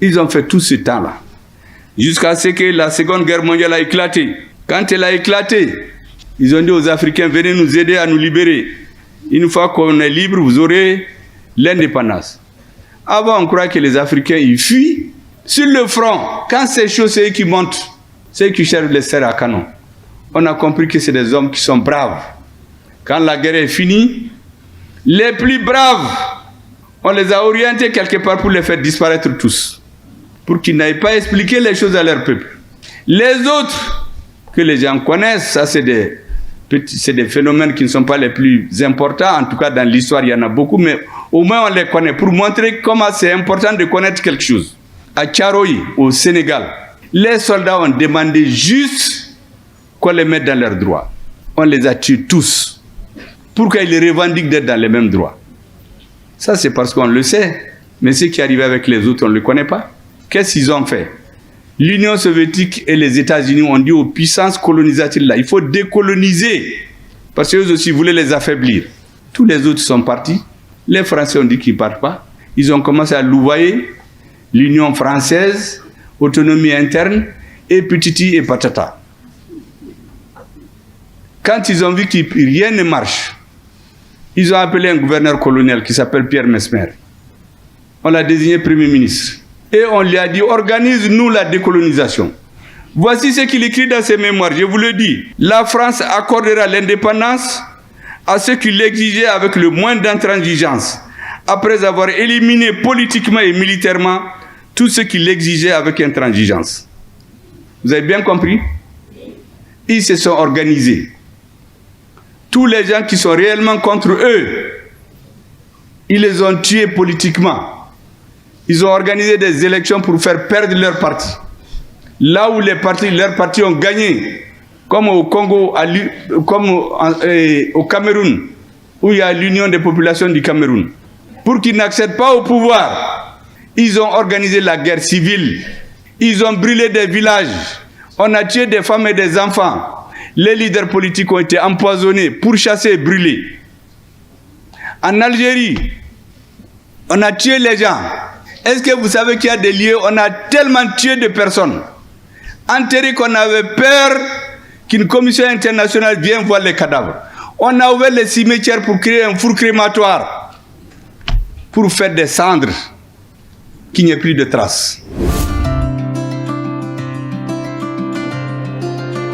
Ils ont fait tout ce temps-là. Jusqu'à ce que la Seconde Guerre mondiale a éclaté. Quand elle a éclaté, ils ont dit aux Africains, venez nous aider à nous libérer. Une fois qu'on est libre, vous aurez l'indépendance. Avant, on croit que les Africains, ils fuient. Sur le front, quand c'est chaud, c'est eux qui montent. C'est eux qui cherchent les serres à canon. On a compris que c'est des hommes qui sont braves. Quand la guerre est finie, les plus braves, on les a orientés quelque part pour les faire disparaître tous. Pour qu'ils n'aillent pas expliquer les choses à leur peuple. Les autres, que les gens connaissent, ça c'est des phénomènes qui ne sont pas les plus importants. En tout cas, dans l'histoire, il y en a beaucoup, mais au moins on les connaît pour montrer comment c'est important de connaître quelque chose. À Tcharoï, au Sénégal, les soldats ont demandé juste qu'on les mette dans leurs droits. On les a tués tous. Pourquoi ils revendiquent d'être dans les mêmes droits? Ça, c'est parce qu'on le sait. Mais ce qui arrive avec les autres, on ne le connaît pas. Qu'est-ce qu'ils ont fait? L'Union soviétique et les États-Unis ont dit aux puissances colonisatrices là, il faut décoloniser. Parce qu'eux aussi voulaient les affaiblir. Tous les autres sont partis. Les Français ont dit qu'ils ne partent pas. Ils ont commencé à louvoyer l'Union française, autonomie interne, et petiti et patata. Quand ils ont vu que rien ne marche, ils ont appelé un gouverneur colonial qui s'appelle Pierre Mesmer. On l'a désigné Premier ministre. Et on lui a dit, organise-nous la décolonisation. Voici ce qu'il écrit dans ses mémoires, je vous le dis. La France accordera l'indépendance à ceux qui l'exigeaient avec le moins d'intransigeance, après avoir éliminé politiquement et militairement tous ceux qui l'exigeaient avec intransigeance. Vous avez bien compris? Ils se sont organisés. Tous les gens qui sont réellement contre eux, ils les ont tués politiquement. Ils ont organisé des élections pour faire perdre leur parti. Là où leurs partis ont gagné, comme au Congo, comme au Cameroun, où il y a l'Union des populations du Cameroun. Pour qu'ils n'accèdent pas au pouvoir, ils ont organisé la guerre civile. Ils ont brûlé des villages. On a tué des femmes et des enfants. Les leaders politiques ont été empoisonnés, pourchassés et brûlés. En Algérie, on a tué les gens. Est-ce que vous savez qu'il y a des lieux où on a tellement tué de personnes, enterrées qu'on avait peur qu'une commission internationale vienne voir les cadavres. On a ouvert les cimetières pour créer un four crématoire, pour faire des cendres, qu'il n'y ait plus de traces.